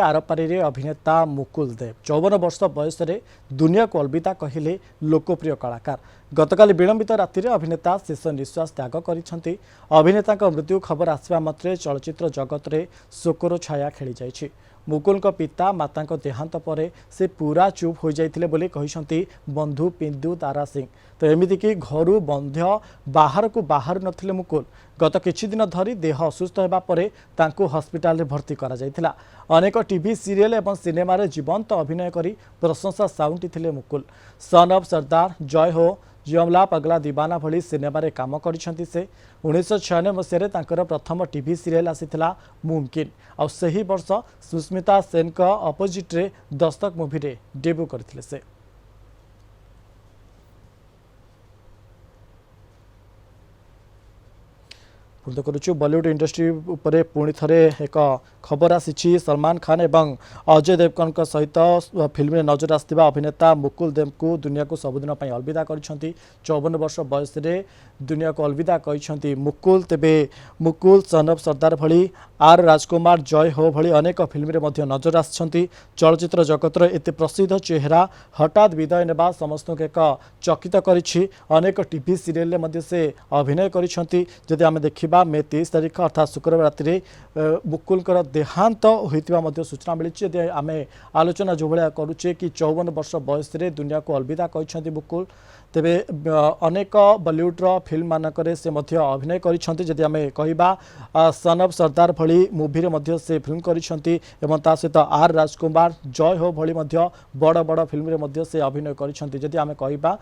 आरपारी अभिनेता मुकुल देव 54 वर्ष बयस दुनिया को अलविदा कहले लोकप्रिय कलाकार। गतकाली विलंबित राति अभिनेता शेष निश्वास त्याग कर अभिनेता मृत्यु खबर आसवा मात्रे चलचित्र जगत में शोकर छाया खेली जाइछि। मुकुल पिता माता देहांत पर से पूरा चुप हो जाते बंधु पिंदु तारा सिंह। तो एमतीक घर बंध बाहर को बाहर नथिले मुकुल। गत किछि दिन धरी देह असुस्थ होगा पर हस्पिटाल भर्ती करा जायथिला। अनेक टीवी सीरियल एवं सिनेमा रे जीवंत अभिनय करी प्रशंसा साउंटी मुकुल। सन ऑफ सरदार, जय हो, जियमला पगला दीवाना भली सिनेमा रे काम करिसेंती से। 1996 मसीह तांकर प्रथम टीवी सीरियल आसीथिला मुमकिन। आ सही वर्ष सुस्मिता सेन का अपोजिट रे दस्तक मूवी रे डेब्यू करथिले से। बॉलीवुड इंडस्ट्री उपरे पुणी थे एक खबर आसी। सलमान खान एवं अजय देवगन सहित फिल्म में नजर आसथिबा अभिनेता मुकुल देव को दुनिया को सबुदिन अलविदा कर 54 वर्ष बयस दुनिया को अलविदा कहते मुकुल। तेबे मुकुल सन ऑफ सरदार भली, आर राजकुमार, जय हो भली अनेक फिल्म में नजर आछंती। चलचित्र जगतर एत प्रसिद्ध चेहरा हठात विदाय नेबा समस्त एक चकित करिछि। अनेक टीवी सीरियल में से अभिनय करिसेंती। जदि आमे देखिबा मे 23 तारिख अर्थात शुक्रवार राति मुकुल देहांत होता सूचना मिली। यदि आमे आलोचना जो भाया करुचे कि 54 वर्ष बयस दुनिया को अलविदा कहते मुकुल। तेबे अनेक बॉलीवुड्र फिल्म मानक से अभिनय करिसेंती। जदि आमे कहिबा सन ऑफ सरदार भली मूवी रे से फिल्म करिसेंती एवं ता सहित आर राजकुमार, जय हो भली बड़ बड़ फिल्म रे से अभिनय करिसेंती। जदि आमे कहिबा